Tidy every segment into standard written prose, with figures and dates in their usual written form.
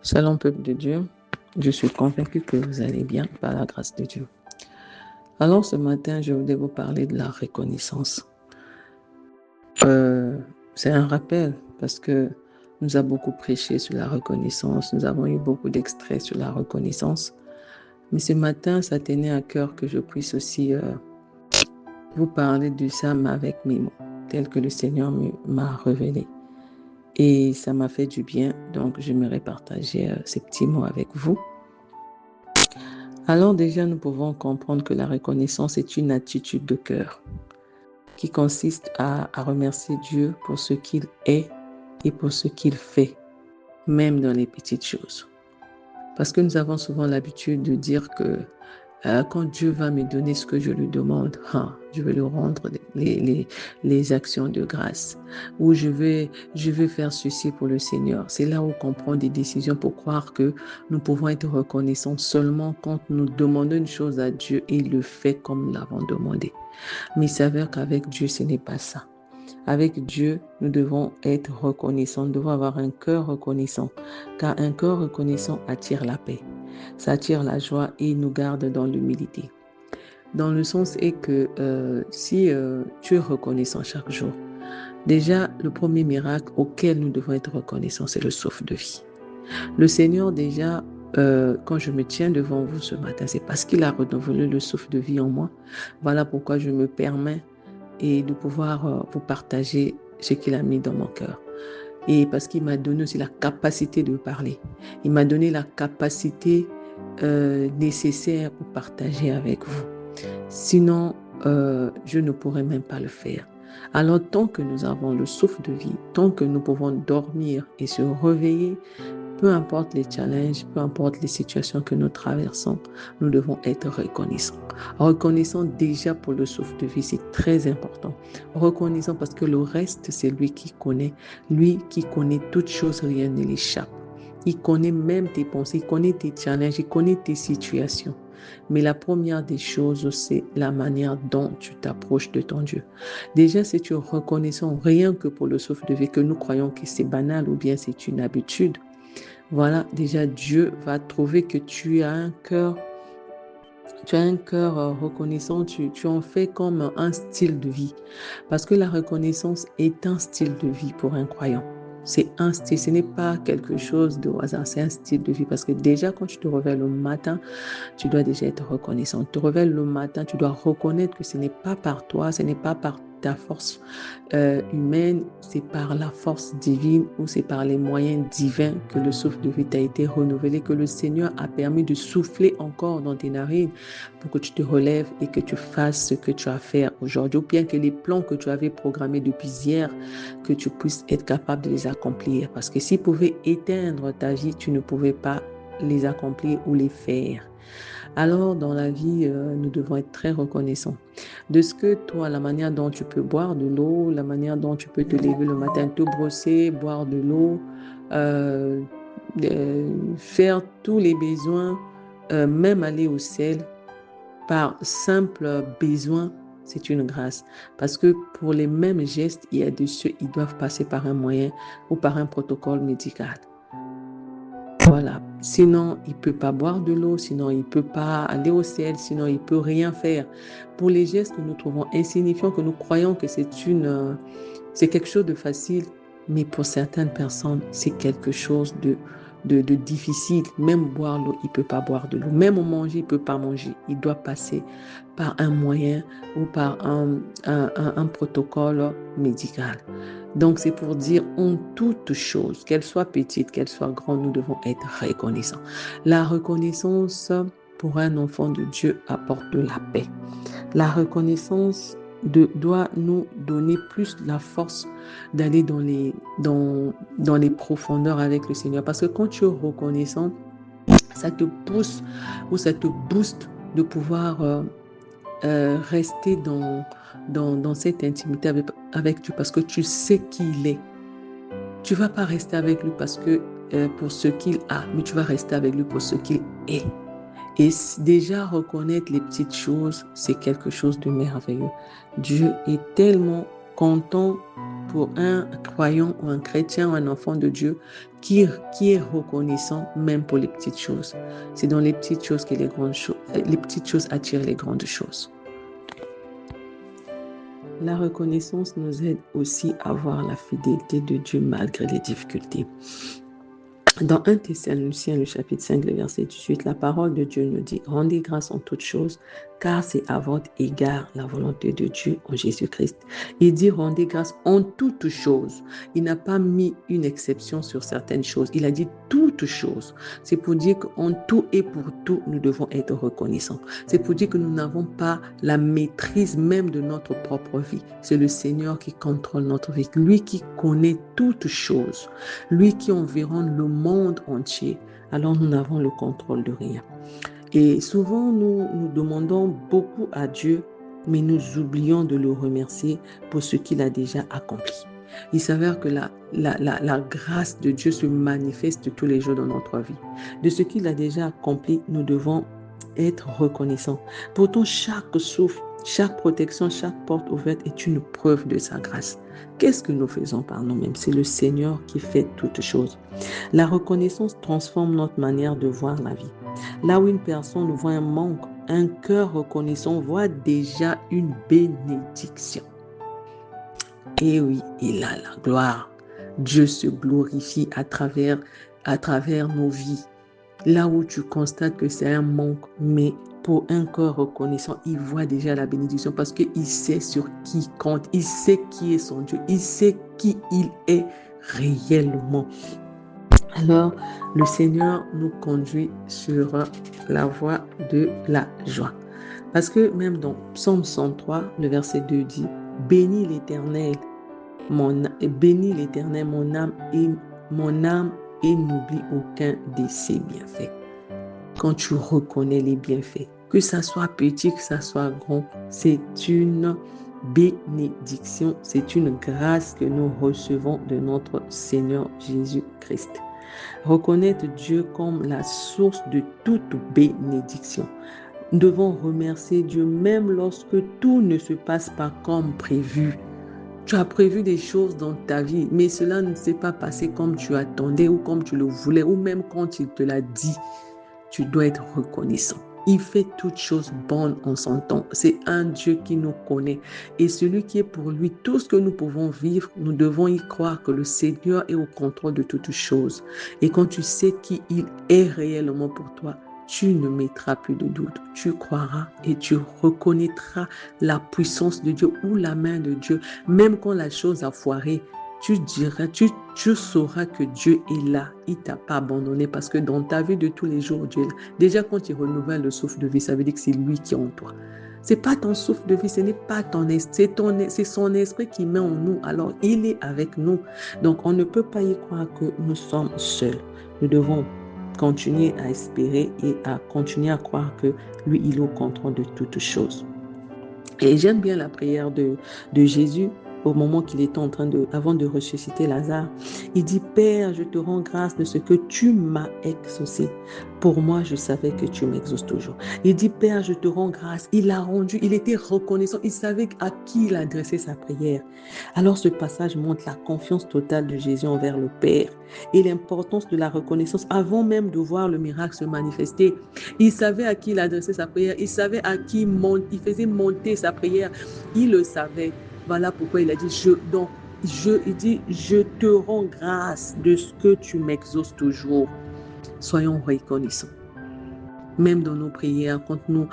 Shalom peuple de Dieu, je suis convaincu que vous allez bien par la grâce de Dieu. Alors ce matin, je voulais vous parler de la reconnaissance. C'est un rappel parce que nous avons beaucoup prêché sur la reconnaissance, nous avons eu beaucoup d'extraits sur la reconnaissance. Mais ce matin, ça tenait à cœur que je puisse aussi vous parler de ça avec mes mots, tels que le Seigneur m'a révélé. Et ça m'a fait du bien, donc j'aimerais partager ces petits mots avec vous. Alors déjà, nous pouvons comprendre que la reconnaissance est une attitude de cœur qui consiste à remercier Dieu pour ce qu'il est et pour ce qu'il fait, même dans les petites choses. Parce que nous avons souvent l'habitude de dire que quand Dieu va me donner ce que je lui demande, je vais lui rendre les actions de grâce. Ou je vais faire ceci pour le Seigneur. C'est là où on prend des décisions pour croire que nous pouvons être reconnaissants seulement quand nous demandons une chose à Dieu et il le fait comme nous l'avons demandé. Mais il s'avère qu'avec Dieu, ce n'est pas ça. Avec Dieu, nous devons être reconnaissants, nous devons avoir un cœur reconnaissant, car un cœur reconnaissant attire la paix, ça attire la joie et nous garde dans l'humilité. Dans le sens est que si tu es reconnaissant chaque jour, déjà le premier miracle auquel nous devons être reconnaissants, c'est le souffle de vie. Le Seigneur déjà, quand je me tiens devant vous ce matin, c'est parce qu'il a renouvelé le souffle de vie en moi. Voilà pourquoi je me permets et de pouvoir vous partager ce qu'il a mis dans mon cœur. Et parce qu'il m'a donné aussi la capacité de parler. Il m'a donné la capacité nécessaire pour partager avec vous. Sinon, je ne pourrais même pas le faire. Alors, tant que nous avons le souffle de vie, tant que nous pouvons dormir et se réveiller, peu importe les challenges, peu importe les situations que nous traversons, nous devons être reconnaissants. Reconnaissants déjà pour le souffle de vie, c'est très important. Reconnaissants parce que le reste, c'est lui qui connaît toutes choses, rien ne l'échappe. Il connaît même tes pensées, il connaît tes challenges, il connaît tes situations. Mais la première des choses, c'est la manière dont tu t'approches de ton Dieu. Déjà, si tu es reconnaissant rien que pour le souffle de vie, que nous croyons que c'est banal ou bien c'est une habitude, voilà, déjà Dieu va trouver que tu as un cœur reconnaissant, tu en fais comme un style de vie. Parce que la reconnaissance est un style de vie pour un croyant. C'est un style, ce n'est pas quelque chose de hasard, c'est un style de vie. Parce que déjà, quand tu te réveilles le matin, tu dois déjà être reconnaissant. Tu te réveilles le matin, tu dois reconnaître que ce n'est pas par toi, ce n'est pas par ta force humaine, c'est par la force divine ou c'est par les moyens divins que le souffle de vie t'a été renouvelé, que le Seigneur a permis de souffler encore dans tes narines pour que tu te relèves et que tu fasses ce que tu as à faire aujourd'hui, ou bien que les plans que tu avais programmés depuis hier, que tu puisses être capable de les accomplir. Parce que s'ils pouvaient éteindre ta vie, tu ne pouvais pas les accomplir ou les faire. Alors, dans la vie, nous devons être très reconnaissants de ce que toi, la manière dont tu peux boire de l'eau, la manière dont tu peux te lever le matin, te brosser, boire de l'eau, euh, faire tous les besoins, même aller au ciel, par simple besoin, c'est une grâce. Parce que pour les mêmes gestes, il y a de ceux qui doivent passer par un moyen ou par un protocole médical. Voilà. Sinon, il ne peut pas boire de l'eau, sinon il ne peut pas aller au ciel, sinon il ne peut rien faire. Pour les gestes que nous trouvons insignifiants, que nous croyons que c'est quelque chose de facile, mais pour certaines personnes, c'est quelque chose de difficile. Même boire l'eau, il ne peut pas boire de l'eau. Même manger, il ne peut pas manger. Il doit passer par un moyen ou par un protocole médical. Donc, c'est pour dire en toute chose, qu'elle soit petite, qu'elle soit grande, nous devons être reconnaissants. La reconnaissance pour un enfant de Dieu apporte de la paix. La reconnaissance doit nous donner plus la force d'aller dans les profondeurs avec le Seigneur. Parce que quand tu es reconnaissant, ça te pousse ou ça te booste de pouvoir rester dans cette intimité avec Dieu parce que tu sais qui il est. Tu ne vas pas rester avec lui parce que pour ce qu'il a, mais tu vas rester avec lui pour ce qu'il est. Et déjà reconnaître les petites choses, c'est quelque chose de merveilleux. Dieu est tellement content pour un croyant ou un chrétien ou un enfant de Dieu qui est reconnaissant même pour les petites choses. C'est dans les petites choses que les petites choses attirent les grandes choses. La reconnaissance nous aide aussi à voir la fidélité de Dieu malgré les difficultés. Dans 1 Thessaloniciens, le chapitre 5, le verset 18, la parole de Dieu nous dit « Rendez grâce en toutes choses, car c'est à votre égard la volonté de Dieu en Jésus-Christ. » Il dit « Rendez grâce en toutes choses ». Il n'a pas mis une exception sur certaines choses. Il a dit « toutes choses ». C'est pour dire qu'en tout et pour tout, nous devons être reconnaissants. C'est pour dire que nous n'avons pas la maîtrise même de notre propre vie. C'est le Seigneur qui contrôle notre vie. Lui qui connaît toutes choses. Lui qui environne le monde entier. Alors nous n'avons le contrôle de rien. Et souvent, nous demandons beaucoup à Dieu, mais nous oublions de le remercier pour ce qu'il a déjà accompli. Il s'avère que la grâce de Dieu se manifeste tous les jours dans notre vie. De ce qu'il a déjà accompli, nous devons être reconnaissants. Pourtant, chaque souffle, chaque protection, chaque porte ouverte est une preuve de sa grâce. Qu'est-ce que nous faisons par nous-mêmes? C'est le Seigneur qui fait toutes choses. La reconnaissance transforme notre manière de voir la vie. Là où une personne voit un manque, un cœur reconnaissant voit déjà une bénédiction. Et oui, il a la gloire. Dieu se glorifie à travers nos vies. Là où tu constates que c'est un manque, mais pour un cœur reconnaissant, il voit déjà la bénédiction parce qu'il sait sur qui il compte, il sait qui est son Dieu, il sait qui il est réellement. Alors, le Seigneur nous conduit sur la voie de la joie. Parce que même dans Psaume 103, le verset 2 dit « Bénis l'Éternel, mon âme, et n'oublie aucun de ses bienfaits. » Quand tu reconnais les bienfaits, que ça soit petit, que ça soit grand, c'est une bénédiction, c'est une grâce que nous recevons de notre Seigneur Jésus-Christ. Reconnaître Dieu comme la source de toute bénédiction. Nous devons remercier Dieu même lorsque tout ne se passe pas comme prévu. Tu as prévu des choses dans ta vie, mais cela ne s'est pas passé comme tu attendais ou comme tu le voulais, ou même quand il te l'a dit. Tu dois être reconnaissant. Il fait toutes choses bonnes en son temps. C'est un Dieu qui nous connaît. Et celui qui est pour lui, tout ce que nous pouvons vivre, nous devons y croire que le Seigneur est au contrôle de toutes choses. Et quand tu sais qui il est réellement pour toi, tu ne mettras plus de doute. Tu croiras et tu reconnaîtras la puissance de Dieu ou la main de Dieu. Même quand la chose a foiré, tu diras, tu sauras que Dieu est là. Il ne t'a pas abandonné parce que dans ta vie de tous les jours, Dieu est là. Déjà, quand il renouvelle le souffle de vie, ça veut dire que c'est lui qui est en toi. Ce n'est pas ton souffle de vie, ce n'est pas ton esprit, c'est son esprit qui met en nous. Alors, il est avec nous. Donc, on ne peut pas y croire que nous sommes seuls. Nous devons continuer à espérer et à continuer à croire que lui, il est au contrôle de toutes choses. Et j'aime bien la prière de Jésus au moment qu'il était avant de ressusciter Lazare. Il dit « Père, je te rends grâce de ce que tu m'as exaucé. Pour moi, je savais que tu m'exauces toujours. » Il dit « Père, je te rends grâce. » Il a rendu, il était reconnaissant. Il savait à qui il adressait sa prière. Alors ce passage montre la confiance totale de Jésus envers le Père et l'importance de la reconnaissance avant même de voir le miracle se manifester. Il savait à qui il adressait sa prière. Il savait à qui il faisait monter sa prière. Il le savait. Voilà pourquoi il a dit, il dit, je te rends grâce de ce que tu m'exauces toujours. Soyons reconnaissants. Même dans nos prières, quand nous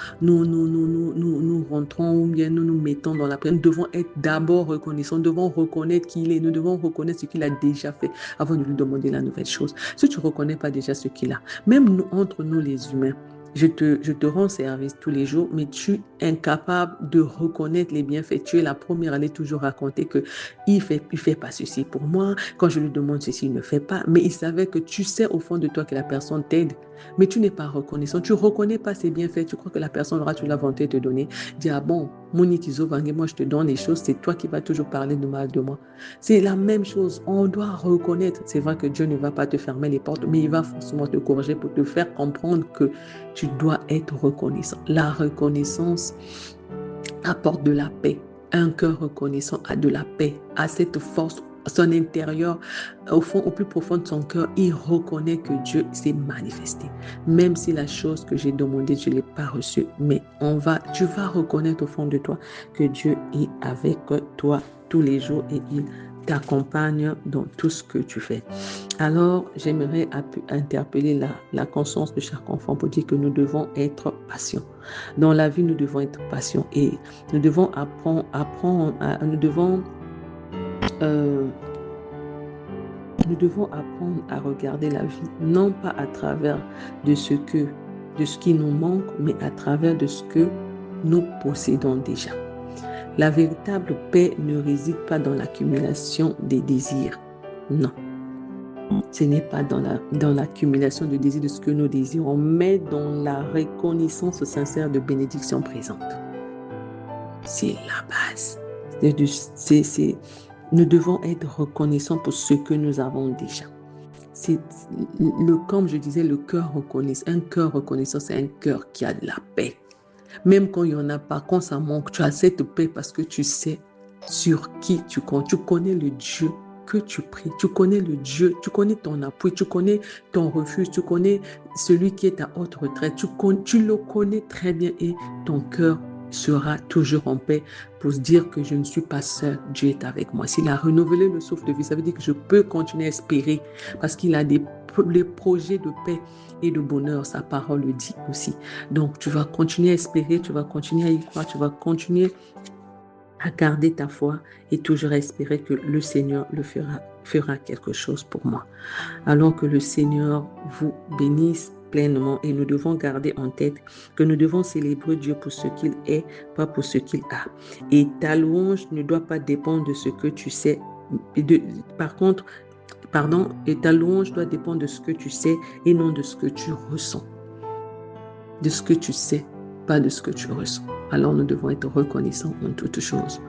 rentrons ou bien nous nous mettons dans la prière, nous devons être d'abord reconnaissants, nous devons reconnaître qui il est, nous devons reconnaître ce qu'il a déjà fait avant de lui demander la nouvelle chose. Si tu ne reconnais pas déjà ce qu'il a, même entre nous les humains, je te rends service tous les jours, mais tu es incapable de reconnaître les bienfaits. Tu es la première à aller toujours raconter qu'il ne fait pas ceci pour moi. Quand je lui demande ceci, il ne fait pas. Mais il savait que tu sais au fond de toi que la personne t'aide. Mais tu n'es pas reconnaissant. Tu ne reconnais pas ses bienfaits. Tu crois que la personne aura toute la volonté de te donner. Dis, ah bon, Monique Izovangue, moi je te donne les choses. C'est toi qui vas toujours parler de mal de moi. C'est la même chose. On doit reconnaître. C'est vrai que Dieu ne va pas te fermer les portes, mais il va forcément te corriger pour te faire comprendre que tu dois être reconnaissant. La reconnaissance apporte de la paix. Un cœur reconnaissant a de la paix, a cette force, son intérieur, au fond, au plus profond de son cœur, il reconnaît que Dieu s'est manifesté. Même si la chose que j'ai demandée, je ne l'ai pas reçue, mais tu vas reconnaître au fond de toi que Dieu est avec toi tous les jours et il t'accompagne dans tout ce que tu fais. Alors, j'aimerais interpeller la conscience de chaque enfant pour dire que nous devons être patients. Dans la vie, nous devons être patients et nous devons nous devons apprendre à regarder la vie, non pas à travers de ce qui nous manque, mais à travers de ce que nous possédons déjà. La véritable paix ne réside pas dans l'accumulation des désirs. Non. Ce n'est pas dans l'accumulation de désirs de ce que nous désirons, mais dans la reconnaissance sincère de bénédictions présentes. C'est la base. Nous devons être reconnaissants pour ce que nous avons déjà. Comme je disais, le cœur reconnaissant. Un cœur reconnaissant, c'est un cœur qui a de la paix. Même quand il n'y en a pas, quand ça manque, tu as cette paix parce que tu sais sur qui tu comptes. Tu connais le Dieu que tu pries. Tu connais le Dieu, tu connais ton appui, tu connais ton refuge, tu connais celui qui est à haute retraite. Tu le connais très bien et ton cœur sera toujours en paix pour se dire que je ne suis pas seul, Dieu est avec moi. S'il a renouvelé le souffle de vie, ça veut dire que je peux continuer à espérer parce qu'il a des projets de paix et de bonheur, sa parole le dit aussi. Donc, tu vas continuer à espérer, tu vas continuer à y croire, tu vas continuer à garder ta foi et toujours espérer que le Seigneur fera quelque chose pour moi. Alors que le Seigneur vous bénisse pleinement et nous devons garder en tête que nous devons célébrer Dieu pour ce qu'il est, pas pour ce qu'il a. Et ta louange ne doit pas dépendre de ce que tu sais. Et ta louange doit dépendre de ce que tu sais et non de ce que tu ressens. De ce que tu sais, pas de ce que tu ressens. Alors nous devons être reconnaissants en toutes choses.